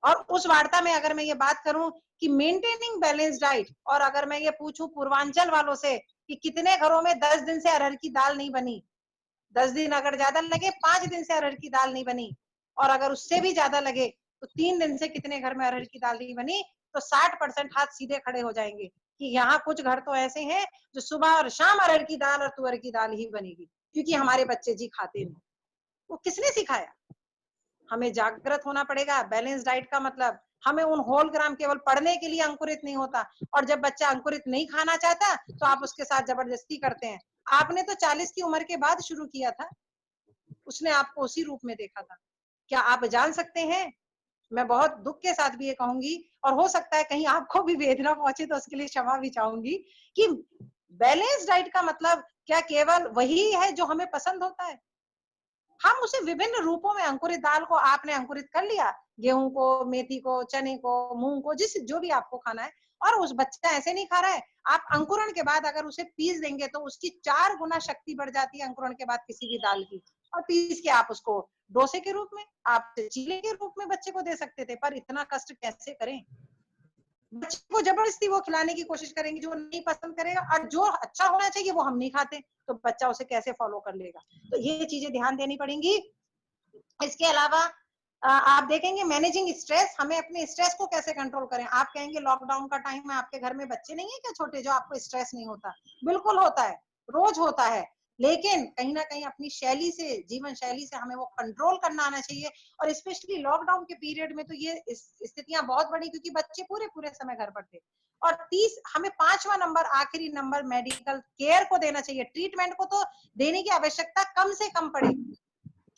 और उस वार्ता में अगर मैं ये बात करूं कि मेंटेनिंग बैलेंस डाइट, और अगर मैं ये पूछूं पूर्वांचल वालों से कि कितने घरों में 10 दिन से अरहर की दाल नहीं बनी, 10 दिन अगर ज्यादा लगे, 5 दिन से अरहर की दाल नहीं बनी, और अगर उससे भी ज्यादा लगे तो 3 दिन से कितने घर में अरहर की दाल नहीं बनी, तो 60% हाथ सीधे खड़े हो जाएंगे कि यहाँ कुछ घर तो ऐसे हैं जो सुबह और शाम अरहर की दाल और तुअर की दाल ही बनेगी, क्योंकि हमारे बच्चे जी खाते नहीं। वो किसने सिखाया? हमें जागृत होना पड़ेगा। बैलेंस डाइट का मतलब हमें उन होल ग्राम केवल पढ़ने के लिए अंकुरित नहीं होता, और जब बच्चा अंकुरित नहीं खाना चाहता तो आप उसके साथ जबरदस्ती करते हैं। आपने तो 40 की उम्र के बाद शुरू किया था, उसने आपको उसी रूप में देखा था। क्या आप जान सकते हैं, मैं बहुत दुख के साथ भी ये कहूंगी, और हो सकता है कहीं आपको भी वेदना पहुंचे तो उसके लिए क्षमा भी चाहूंगी, कि बैलेंस डाइट का मतलब क्या केवल वही है जो हमें पसंद होता है? हम उसे विभिन्न रूपों में, अंकुरित दाल को आपने अंकुरित कर लिया, गेहूं को, मेथी को, चने को, मूंग को, जिस जो भी आपको खाना है, और उस बच्चा ऐसे नहीं खा रहा है, आप अंकुरण के बाद अगर उसे पीस देंगे तो उसकी 4 गुना शक्ति बढ़ जाती है अंकुरण के बाद किसी भी दाल की। और पीस के आप उसको डोसे के रूप में, आप चीले के रूप में बच्चे को दे सकते थे। पर इतना कष्ट कैसे करें? बच्चे को जबरदस्ती वो खिलाने की कोशिश करेंगे जो नहीं पसंद करेगा, और जो अच्छा होना चाहिए वो हम नहीं खाते, तो बच्चा उसे कैसे फॉलो कर लेगा? तो ये चीजें ध्यान देनी पड़ेंगी। इसके अलावा आप देखेंगे मैनेजिंग स्ट्रेस, हमें अपने स्ट्रेस को कैसे कंट्रोल करें। आप कहेंगे लॉकडाउन का टाइम है, आपके घर में बच्चे नहीं है क्या छोटे जो आपको स्ट्रेस नहीं होता? बिल्कुल होता है, रोज होता है। लेकिन कहीं ना कहीं अपनी शैली से, जीवन शैली से हमें वो कंट्रोल करना आना चाहिए। और स्पेशली लॉकडाउन के पीरियड में तो ये स्थितियां बहुत बड़ी, क्योंकि बच्चे पूरे पूरे समय घर पर थे। और हमें 5वां नंबर, आखिरी नंबर, मेडिकल केयर को देना चाहिए। ट्रीटमेंट को तो देने की आवश्यकता कम से कम पड़ेगी,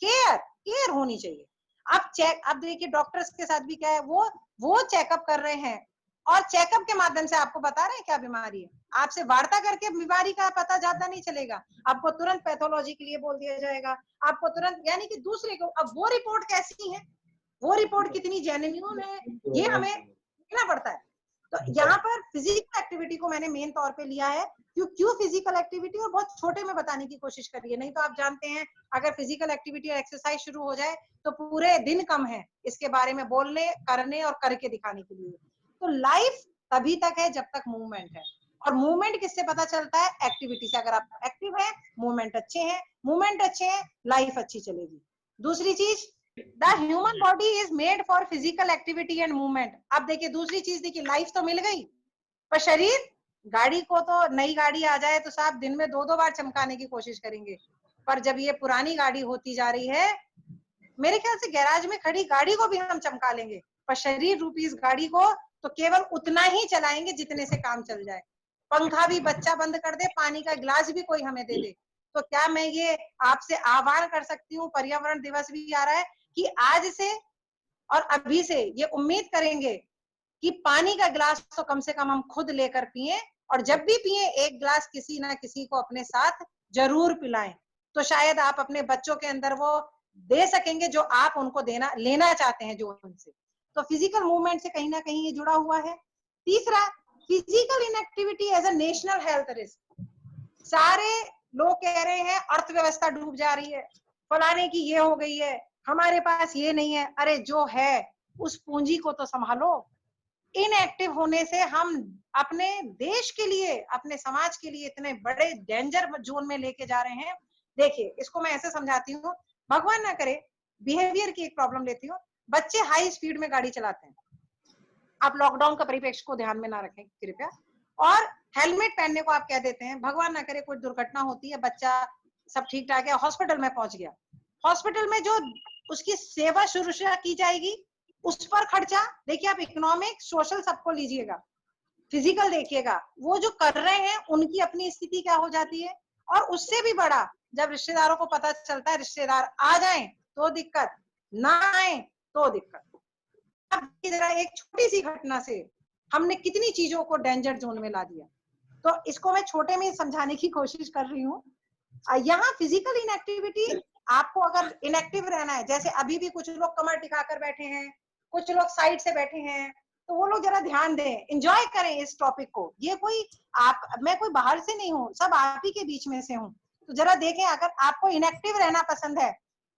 केयर केयर होनी चाहिए। अब देखिए डॉक्टर्स के साथ भी क्या है, वो चेकअप कर रहे हैं, और चेकअप के माध्यम से आपको बता रहे हैं क्या बीमारी है। आपसे वार्ता करके बीमारी का पता ज्यादा नहीं चलेगा, आपको तुरंत पैथोलॉजी के लिए बोल दिया जाएगा, आपको तुरंत, यानी कि दूसरे को। अब वो रिपोर्ट कैसी है, वो रिपोर्ट कितनी जेन्युइन है, ये हमें देखना पड़ता है। तो यहाँ पर फिजिकल एक्टिविटी को मैंने मेन तौर पे लिया है। क्यों फिजिकल एक्टिविटी, और बहुत छोटे में बताने की कोशिश करिए, नहीं तो आप जानते हैं अगर फिजिकल एक्टिविटी और एक्सरसाइज शुरू हो जाए तो पूरे दिन कम है इसके बारे में बोलने, करने और करके दिखाने के लिए। तो लाइफ तभी तक है जब तक मूवमेंट है, और मूवमेंट किससे पता चलता है? एक्टिविटी से। अगर आप एक्टिव है, मूवमेंट अच्छे हैं, मूवमेंट अच्छे हैं, लाइफ अच्छी चलेगी। दूसरी चीज, the human body is made for physical activity and movement. अब देखिए दूसरी चीज देखिए, लाइफ तो मिल गई, पर शरीर, गाड़ी को तो नई गाड़ी आ जाए तो साहब दिन में 2-2 बार चमकाने की कोशिश करेंगे, पर जब ये पुरानी गाड़ी होती जा रही है, मेरे ख्याल से गैराज में खड़ी गाड़ी को भी हम चमका लेंगे, पर शरीर रूपी इस गाड़ी को तो केवल उतना ही चलाएंगे जितने से काम चल जाए। पंखा भी बच्चा बंद कर दे, पानी का गिलास भी कोई हमें दे दे, तो क्या मैं ये आपसे आह्वान कर सकती हूँ, पर्यावरण दिवस भी आ रहा है, कि आज से और अभी से ये उम्मीद करेंगे कि पानी का गिलास तो कम से कम हम खुद लेकर पिए, और जब भी पिए एक गिलास किसी ना किसी को अपने साथ जरूर पिलाएं, तो शायद आप अपने बच्चों के अंदर वो दे सकेंगे जो आप उनको देना लेना चाहते हैं जो उनसे। तो फिजिकल मूवमेंट से कहीं ना कहीं ये जुड़ा हुआ है। तीसरा, physical inactivity as a national health risk. सारे लोग कह रहे हैं अर्थव्यवस्था डूब जा रही है, फलाने की ये हो गई है, हमारे पास ये नहीं है। अरे जो है उस पूंजी को तो संभालो। इनएक्टिव होने से हम अपने देश के लिए, अपने समाज के लिए इतने बड़े डेंजर जोन में लेके जा रहे हैं। देखिए इसको मैं ऐसे समझाती हूँ, भगवान ना करे, बिहेवियर की एक प्रॉब्लम लेती हूँ। बच्चे हाई स्पीड में गाड़ी चलाते हैं, आप लॉकडाउन का परिप्रेक्ष्य को ध्यान में ना रखें कृपया, और हेलमेट पहनने को आप कह देते हैं। भगवान ना करे कोई दुर्घटना होती है, बच्चा सब ठीक ठाक है, हॉस्पिटल में पहुंच गया, हॉस्पिटल में जो उसकी सेवा शुश्रूषा की जाएगी उस पर खर्चा, देखिए आप इकोनॉमिक सोशल सबको लीजिएगा, फिजिकल देखिएगा, वो जो कर रहे हैं उनकी अपनी स्थिति क्या हो जाती है। और उससे भी बड़ा, जब रिश्तेदारों को पता चलता है, रिश्तेदार आ जाएं तो दिक्कत, ना आए तो दिक्कत। अब जरा एक छोटी सी घटना से हमने कितनी चीजों को डेंजर जोन में ला दिया। तो इसको मैं छोटे में समझाने की कोशिश कर रही हूँ। यहाँ फिजिकल इनएक्टिविटी, आपको अगर इनएक्टिव रहना है, जैसे अभी भी कुछ लोग कमर टिकाकर बैठे हैं, कुछ लोग साइड से बैठे हैं, तो वो लोग जरा ध्यान दें, एंजॉय करें इस टॉपिक को। ये कोई आप, मैं कोई बाहर से नहीं हूँ, सब आप ही के बीच में से हूँ। तो जरा देखें, अगर आपको इनएक्टिव रहना पसंद है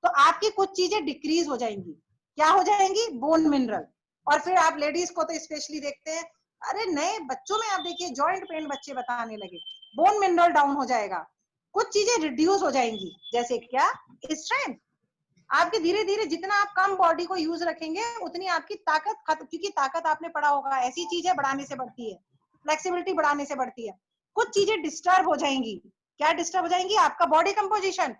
तो आपकी कुछ चीजें डिक्रीज हो जाएंगी। क्या हो जाएंगी? Bone mineral. और फिर आप लेडीज को तो स्पेशली देखते हैं, अरे नए बच्चों में आप देखिए जॉइंट पेन बच्चे बताने लगे, बोन मिनरल डाउन हो जाएगा, कुछ चीजें रिड्यूस हो जाएंगी। जैसे क्या? स्ट्रेंथ। आपके धीरे धीरे जितना आप कम बॉडी को यूज रखेंगे उतनी आपकी ताकत खत्म, क्योंकि ताकत आपने पढ़ा होगा ऐसी चीज है बढ़ाने से बढ़ती है, फ्लेक्सिबिलिटी बढ़ाने से बढ़ती है। कुछ चीजें डिस्टर्ब हो जाएंगी। क्या डिस्टर्ब हो जाएंगी? आपका body composition,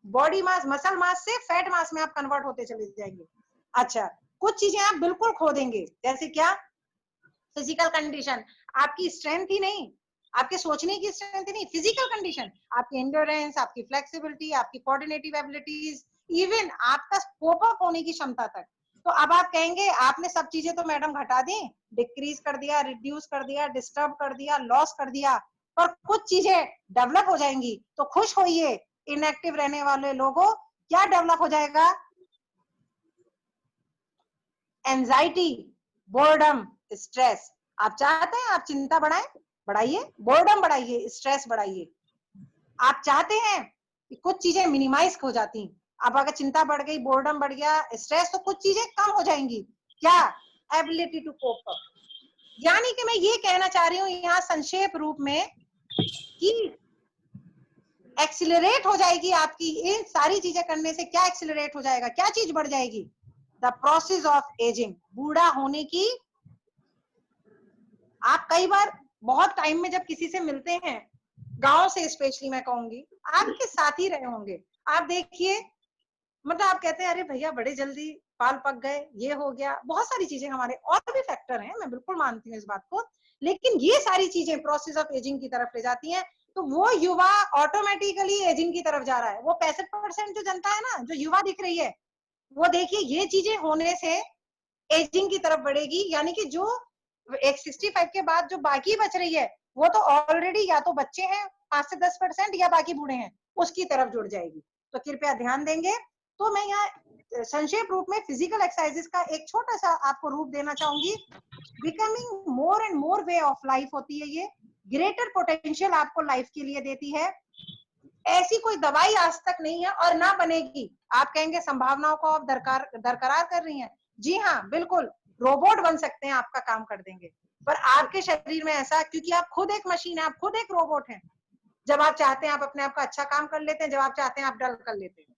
body mass, muscle mass से फैट मास में आप कन्वर्ट होते चले जाएंगे। अच्छा, कुछ चीजें आप बिल्कुल खो देंगे। जैसे क्या? फिजिकल कंडीशन, आपकी स्ट्रेंथ ही नहीं, आपके सोचने की स्ट्रेंथ ही नहीं, फिजिकल कंडीशन, आपकी एंड्योरेंस, आपकी फ्लेक्सिबिलिटी, आपकी कोऑर्डिनेटिव एबिलिटीज, इवन आपका कोप अप होने की क्षमता तक। तो अब आप कहेंगे आपने सब चीजें तो मैडम घटा दी, डिक्रीज कर दिया, रिड्यूस कर दिया, डिस्टर्ब कर दिया, लॉस कर दिया, पर कुछ चीजें डेवलप हो जाएंगी। तो खुश होइए, इनएक्टिव रहने वाले लोगों, क्या डेवलप हो जाएगा? Anxiety, boredom, stress. आप चाहते हैं आप चिंता बढ़ाएं, बढ़ाइए, बोर्डम बढ़ाइए, स्ट्रेस बढ़ाइए। आप चाहते हैं कि कुछ चीजें मिनिमाइज हो जाती, अब अगर चिंता बढ़ गई, बोर्डम बढ़ गया, स्ट्रेस, तो कुछ चीजें कम हो जाएंगी। क्या? Ability to cope up. यानी कि मैं ये कहना चाह रही हूँ यहाँ संक्षेप रूप में कि एक्सिलरेट हो जाएगी आपकी इन सारी चीजें करने से। क्या एक्सिलरेट हो जाएगा? क्या चीज बढ़ जाएगी? द प्रोसेस ऑफ एजिंग, बूढ़ा होने की। आप कई बार बहुत टाइम में जब किसी से मिलते हैं, गांव से स्पेशली मैं कहूंगी, आपके साथ ही रहे होंगे, आप देखिए, मतलब आप कहते हैं अरे भैया बड़े जल्दी बाल पक गए, ये हो गया, बहुत सारी चीजें, हमारे और भी फैक्टर हैं, मैं बिल्कुल मानती हूँ इस बात को, लेकिन ये सारी चीजें प्रोसेस ऑफ एजिंग की तरफ ले जाती हैं। तो वो युवा ऑटोमेटिकली एजिंग की तरफ जा रहा है। वो 65% जो जनता है ना, जो युवा दिख रही है, वो देखिए ये चीजें होने से एजिंग की तरफ बढ़ेगी। यानी कि जो एक 65 के बाद जो बाकी बच रही है, वो तो ऑलरेडी या तो बच्चे हैं 5 से 10% या बाकी बूढ़े हैं, उसकी तरफ जुड़ जाएगी। तो कृपया ध्यान देंगे। तो मैं यहाँ संक्षेप रूप में फिजिकल एक्सरसाइजेस का एक छोटा सा आपको रूप देना चाहूंगी। Becoming more and more way of life होती है ये, ग्रेटर पोटेंशियल आपको लाइफ के लिए देती है। ऐसी कोई दवाई आज तक नहीं है और ना बनेगी। आप कहेंगे संभावनाओं को आप दरकरार कर रही हैं, जी हाँ बिल्कुल, रोबोट बन सकते हैं, आपका काम कर देंगे, पर आपके शरीर में ऐसा, क्योंकि आप खुद एक मशीन है, आप खुद एक रोबोट हैं। जब आप चाहते हैं आप अपने आप का अच्छा काम कर लेते हैं, जब आप चाहते हैं आप डल कर लेते हैं।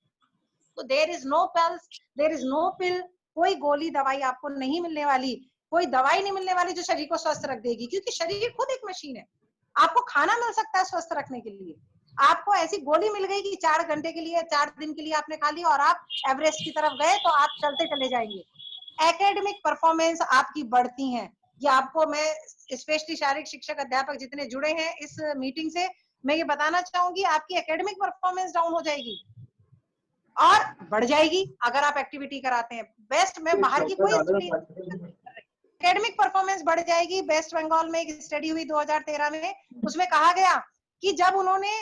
उसको there is no pulse, there is no pill, कोई गोली दवाई आपको नहीं मिलने वाली, कोई दवाई नहीं मिलने वाली जो शरीर को स्वस्थ रख देगी, क्योंकि शरीर खुद एक मशीन है। आपको खाना मिल सकता है स्वस्थ रखने के लिए, आपको ऐसी गोली मिल गई कि 4 घंटे के लिए, 4 दिन के लिए आपने खा ली और आप एवरेस्ट की तरफ गए तो आप चलते चले जाएंगे। एकेडमिक परफॉर्मेंस आपकी बढ़ती है। ये आपको मैं स्पेशली शारीरिक शिक्षक अध्यापक जितने जुड़े हैं इस मीटिंग से, मैं ये बताना चाहूंगी, आपकी एकेडमिक परफॉर्मेंस डाउन हो जाएगी और बढ़ जाएगी अगर आप एक्टिविटी कराते हैं। बेस्ट में बाहर की कोई एकेडमिक परफॉर्मेंस बढ़ जाएगी। वेस्ट बंगाल में एक स्टडी हुई 2013 में, उसमें कहा गया कि जब उन्होंने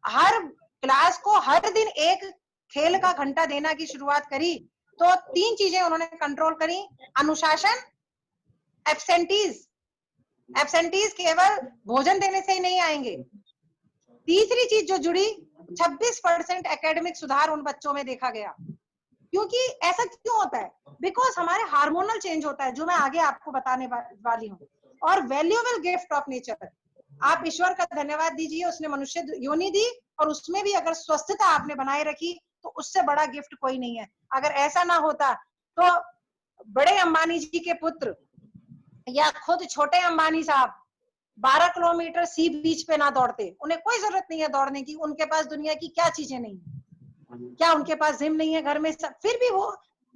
हर क्लास को हर दिन एक खेल का घंटा देना की शुरुआत करी तो 3 चीजें उन्होंने कंट्रोल करी, अनुशासन, एब्सेंटीज, एब्सेंटीज केवल भोजन देने से ही नहीं आएंगे, तीसरी चीज जो जुड़ी 26% एकेडमिक सुधार उन बच्चों में देखा गया। क्योंकि ऐसा क्यों होता है? बिकॉज हमारे हार्मोनल चेंज होता है जो मैं आगे आपको बताने वाली हूँ। और वैल्यूएबल गिफ्ट ऑफ नेचर, आप ईश्वर का धन्यवाद दीजिए, उसने मनुष्य योनि दी और उसमें भी अगर स्वस्थता आपने बनाए रखी तो उससे बड़ा गिफ्ट कोई नहीं है। अगर ऐसा ना होता तो बड़े अंबानी जी के पुत्र या खुद छोटे अंबानी साहब 12 किलोमीटर सी बीच पे ना दौड़ते, उन्हें कोई जरूरत नहीं है दौड़ने की, उनके पास दुनिया की क्या चीजें नहीं है, क्या उनके पास जिम नहीं है घर में, सब फिर भी वो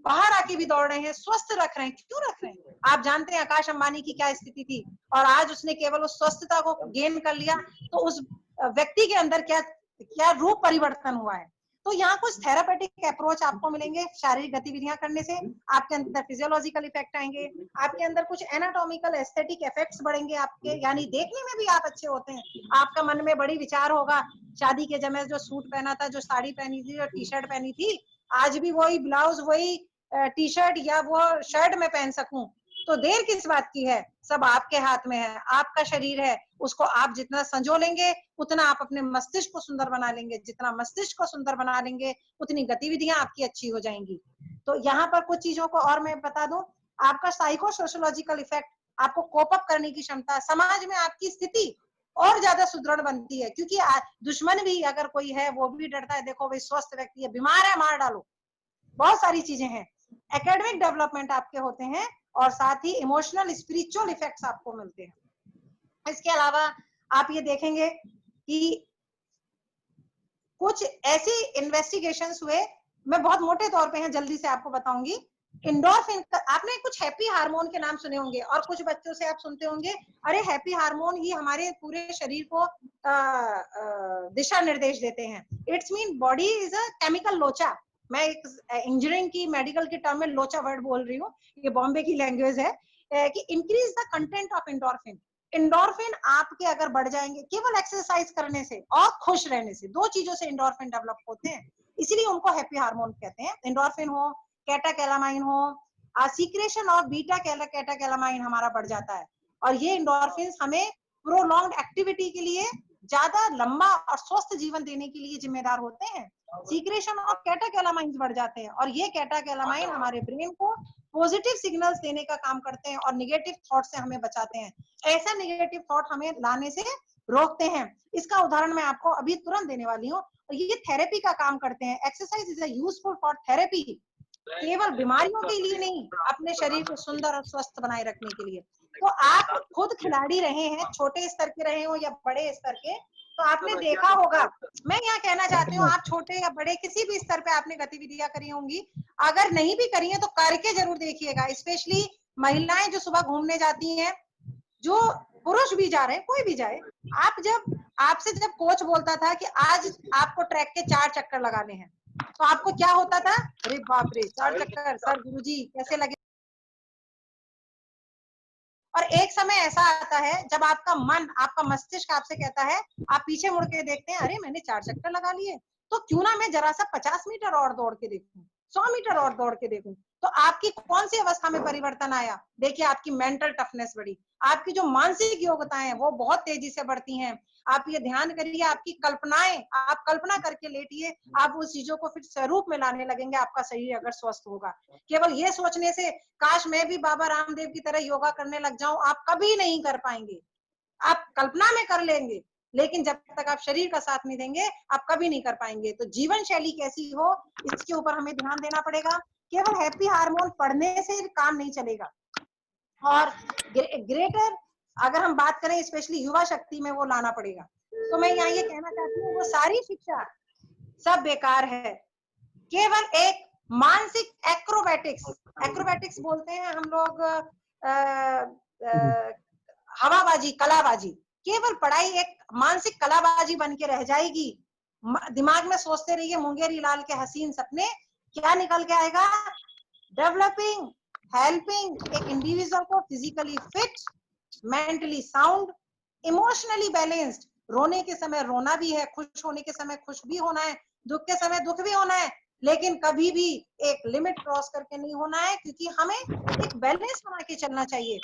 बाहर आके भी दौड़ रहे हैं, स्वस्थ रख रहे हैं। क्यों रख रहे हैं? आप जानते हैं आकाश अंबानी की क्या स्थिति थी और आज उसने केवल उस स्वस्थता को गेन कर लिया तो उस व्यक्ति के अंदर क्या क्या रूप परिवर्तन हुआ है। तो यहाँ कुछ थेरापेटिक अप्रोच आपको मिलेंगे शारीरिक गतिविधियां करने से, आपके अंदर फिजियोलॉजिकल इफेक्ट आएंगे, आपके अंदर कुछ एनाटॉमिकल एस्थेटिक इफेक्ट्स बढ़ेंगे आपके, यानी देखने में भी आप अच्छे होते हैं। आपका मन में बड़ी विचार होगा, शादी के जमे जो सूट पहना था, जो साड़ी पहनी थी, जो टी शर्ट पहनी थी, आज भी वही ब्लाउज, वही टी शर्ट या वो शर्ट में पहन सकूं, तो देर किस बात की है? सब आपके हाथ में है, आपका शरीर है, उसको आप जितना संजो लेंगे उतना आप अपने मस्तिष्क को सुंदर बना लेंगे, जितना मस्तिष्क को सुंदर बना लेंगे उतनी गतिविधियां आपकी अच्छी हो जाएंगी। तो यहाँ पर कुछ चीजों को और मैं बता दूं, आपका साइको सोशोलॉजिकल इफेक्ट, आपको कोप अप करने की क्षमता, समाज में आपकी स्थिति और ज्यादा सुदृढ़ बनती है, क्योंकि दुश्मन भी अगर कोई है वो भी डरता है, देखो भाई स्वस्थ व्यक्ति है, बीमार है मार डालो, बहुत सारी चीजें हैं। एकेडमिक डेवलपमेंट आपके होते हैं और साथ ही इमोशनल स्पिरिचुअल इफेक्ट्स आपको मिलते हैं। इसके अलावा आप ये देखेंगे कि कुछ ऐसी इन्वेस्टिगेशंस हुए, मैं बहुत मोटे तौर पे हैं, जल्दी से आपको बताऊंगी। इंडोर्फिन, आपने कुछ हैप्पी हार्मोन के नाम सुने होंगे और कुछ बच्चों से आप सुनते होंगे अरे हैप्पी हार्मोन ही हमारे पूरे शरीर को दिशा निर्देश देते हैं। It's mean body is a chemical लोचा, मैं एक इंजीनियरिंग की मेडिकल की टर्म में लोचा वर्ड बोल रही हूँ, ये बॉम्बे की लैंग्वेज है, कि increase the content of endorphin. Endorphin आपके अगर बढ़ जाएंगे केवल एक्सरसाइज करने से और खुश रहने से, 2 चीजों से इंडोर्फिन डेवलप होते हैं, इसीलिए उनको हैप्पी हार्मोन कहते हैं। इंडोर्फिन हो, कैटाकैलामाइन हो, सीक्रेशन ऑफ बीटा कैटाकैलामाइन हमारा बढ़ जाता है और ये इंडोर्फिन हमें प्रोलॉन्ग्ड एक्टिविटी के लिए, ज्यादा लंबा और स्वस्थ जीवन देने के लिए जिम्मेदार होते हैं। सीक्रेशन ऑफ कैटाकैलामाइन बढ़ जाते हैं और ये कैटाकैलामाइन हमारे ब्रेन को पॉजिटिव सिग्नल्स देने का काम करते हैं और निगेटिव थॉट से हमें बचाते हैं। ऐसा निगेटिव थॉट हमें लाने से रोकते हैं। इसका उदाहरण मैं आपको अभी तुरंत देने वाली हूँ। ये थेरेपी का काम करते हैं। Exercise is a useful for therapy, केवल बीमारियों के लिए नहीं, अपने शरीर को सुंदर और स्वस्थ बनाए रखने के लिए। तो आप खुद खिलाड़ी रहे हैं, छोटे स्तर के रहे हो या बड़े स्तर के, तो आपने देखा होगा, मैं यहाँ कहना चाहती हूँ, आप छोटे या बड़े किसी भी स्तर पे आपने गतिविधियां करी होंगी, अगर नहीं भी करी है तो करके जरूर देखिएगा। स्पेशली महिलाएं जो सुबह घूमने जाती हैं, जो पुरुष भी जा रहे हैं, कोई भी जाए, आपसे जब कोच बोलता था कि आज आपको ट्रैक के 4 चक्कर लगाने हैं, तो आपको क्या होता था? अरे बाप रे 4 चक्कर, सर गुरुजी कैसे लगे। और एक समय ऐसा आता है जब आपका मन, आपका मस्तिष्क आपसे कहता है, आप पीछे मुड़ के देखते हैं, अरे मैंने 4 चक्कर लगा लिए, तो क्यों ना मैं जरा सा 50 मीटर और दौड़ के देखूं, 100 मीटर और दौड़ के देखूं। तो आपकी कौन सी अवस्था में परिवर्तन आया? देखिए, आपकी मेंटल टफनेस बढ़ी, आपकी जो मानसिक योग्यताएं हैं वो बहुत तेजी से बढ़ती हैं। आप ये ध्यान करिए, आपकी कल्पनाएं, आप कल्पना करके लेटिए, आप उस चीजों को फिर स्वरूप में लाने लगेंगे, आपका शरीर अगर स्वस्थ होगा। केवल ये सोचने से काश मैं भी बाबा रामदेव की तरह योगा करने लग जाऊं, आप कभी नहीं कर पाएंगे। आप कल्पना में कर लेंगे लेकिन जब तक आप शरीर का साथ नहीं देंगे आप कभी नहीं कर पाएंगे। तो जीवन शैली कैसी हो इसके ऊपर हमें ध्यान देना पड़ेगा। केवल हैप्पी हार्मोन पढ़ने से काम नहीं चलेगा। और ग्रेटर अगर हम बात करें स्पेशली युवा शक्ति में वो लाना पड़ेगा। तो मैं यहाँ ये कहना चाहती हूँ वो सारी शिक्षा सब बेकार है। केवल एक मानसिक एक्रोबैटिक्स बोलते हैं हम लोग, हवाबाजी, कलाबाजी। केवल पढ़ाई एक मानसिक कलाबाजी बन के रह जाएगी। दिमाग में सोचते रहिए मुंगेरी लाल के हसीन सपने, क्या निकल के आएगा? डेवलपिंग, हेल्पिंग एक इंडिविजुअल को physically fit, mentally sound, emotionally balanced. रोने के समय रोना भी है, खुश होने के समय खुश भी होना है, दुख के समय दुख भी होना है, लेकिन कभी भी एक लिमिट क्रॉस करके नहीं होना है, क्योंकि हमें एक बैलेंस बना के चलना चाहिए।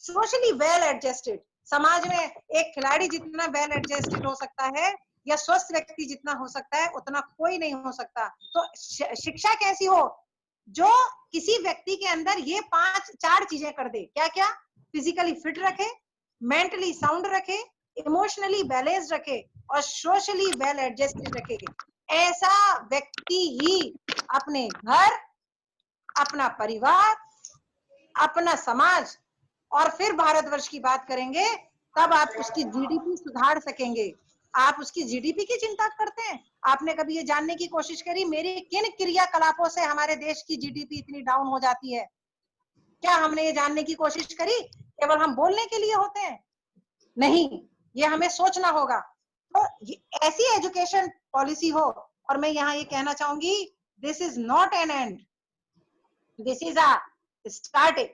सोशली वेल एडजस्टेड, समाज में एक खिलाड़ी जितना वेल एडजस्टेड हो सकता है या स्वस्थ व्यक्ति जितना हो सकता है उतना कोई नहीं हो सकता। तो शिक्षा कैसी हो जो किसी व्यक्ति के अंदर ये 4 चीजें कर दे। क्या क्या? फिजिकली फिट रखे, मेंटली साउंड रखे, इमोशनली बैलेंस रखे और सोशली वेल एडजस्टेड रखे। ऐसा व्यक्ति ही अपने घर, अपना परिवार, अपना समाज और फिर भारतवर्ष की बात करेंगे तब आप उसकी जीडीपी सुधार सकेंगे। आप उसकी जीडीपी की चिंता करते हैं? आपने कभी ये जानने की कोशिश करी मेरी किन क्रियाकलापों से हमारे देश की जीडीपी इतनी डाउन हो जाती है? क्या हमने ये जानने की कोशिश करी? केवल हम बोलने के लिए होते हैं? नहीं, ये हमें सोचना होगा। तो ऐसी एजुकेशन पॉलिसी हो। और मैं यहाँ ये कहना चाहूंगी, this is not an and, this is a starting.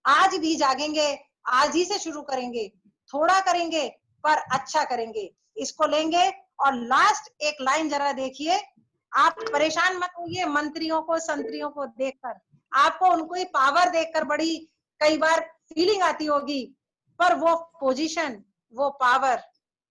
आज भी जागेंगे, आज ही से शुरू करेंगे, थोड़ा करेंगे पर अच्छा करेंगे, इसको लेंगे। और लास्ट एक लाइन जरा देखिए, आप परेशान मत होइए मंत्रियों को संतरियों को देखकर, आपको उनको ही पावर देखकर बड़ी कई बार फीलिंग आती होगी, पर वो पोजीशन, वो पावर,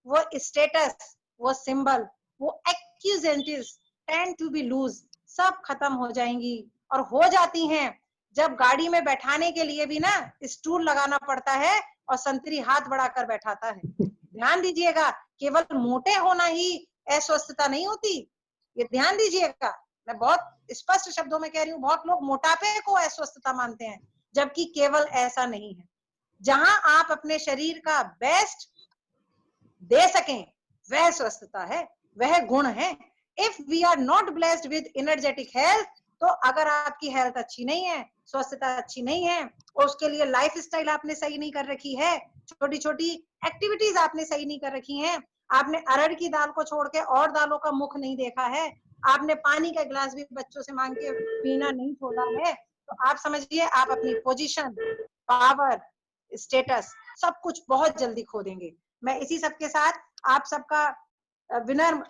वो स्टेटस, वो सिंबल, वो एक्यूजेंटिव्स टेंड टू बी लूज, सब खत्म हो जाएंगी। और हो जाती हैं जब गाड़ी में बैठाने के लिए भी ना स्टूल लगाना पड़ता है और संतरी हाथ बढ़ाकर बैठाता है। ध्यान दीजिएगा, केवल मोटे होना ही अस्वस्थता नहीं होती, ये ध्यान दीजिएगा। मैं बहुत स्पष्ट शब्दों में कह रही हूँ, बहुत लोग मोटापे को अस्वस्थता मानते हैं, जबकि केवल ऐसा नहीं है। जहां आप अपने शरीर का बेस्ट दे सकें वह स्वस्थता है, वह गुण है। If we are not blessed with energetic health, तो अगर आपकी हेल्थ अच्छी नहीं है, स्वस्थता अच्छी नहीं है, और उसके लिए लाइफ स्टाइल आपने सही नहीं कर रखी है, छोटी छोटी एक्टिविटीज आपने सही नहीं कर रखी हैं, आपने अरहर की दाल को छोड़ के और दालों का मुख नहीं देखा है, आपने पानी का गिलास भी बच्चों से मांग के पीना नहीं छोड़ा है, तो आप समझिए आप अपनी पोजीशन, पावर, स्टेटस सब कुछ बहुत जल्दी खो देंगे। मैं इसी सबके साथ आप सबका विनम्र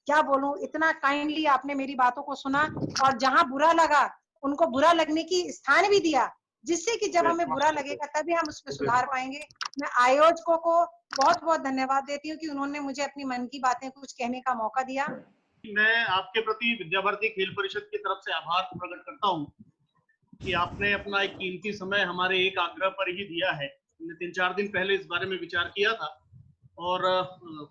क्या बोलूं, इतना काइंडली आपने मेरी बातों को सुना और जहां बुरा लगा उनको बुरा लगने की स्थान भी दिया, जिससे कि जब हमें बुरा लगेगा तभी हम उसमें सुधार पाएंगे। मैं आयोजकों को बहुत बहुत धन्यवाद देती हूँ कि उन्होंने मुझे अपनी मन की बातें कुछ कहने का मौका दिया। मैं आपके प्रति विद्या भारती खेल परिषद की तरफ से आभार प्रकट करता हूँ कि आपने अपना एक कीमती समय हमारे एक आग्रह पर ही दिया है। हमने 3-4 दिन पहले इस बारे में विचार किया था और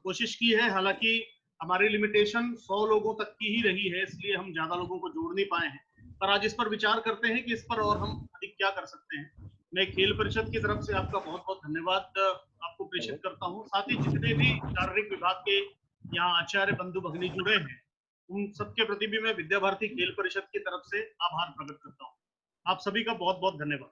कोशिश की है, हालांकि हमारी लिमिटेशन 100 लोगों तक की ही रही है, इसलिए हम ज्यादा लोगों को जोड़ नहीं पाए हैं, पर आज इस पर विचार करते हैं कि इस पर और हम अधिक क्या कर सकते हैं। मैं खेल परिषद की तरफ से आपका बहुत बहुत धन्यवाद आपको प्रेषित करता हूँ। साथ ही जितने भी शारीरिक विभाग के यहाँ आचार्य बंधु भगिनी जुड़े हैं उन सबके प्रति भी मैं विद्या भारती खेल परिषद की तरफ से आभार प्रकट करता हूँ। आप सभी का बहुत बहुत धन्यवाद।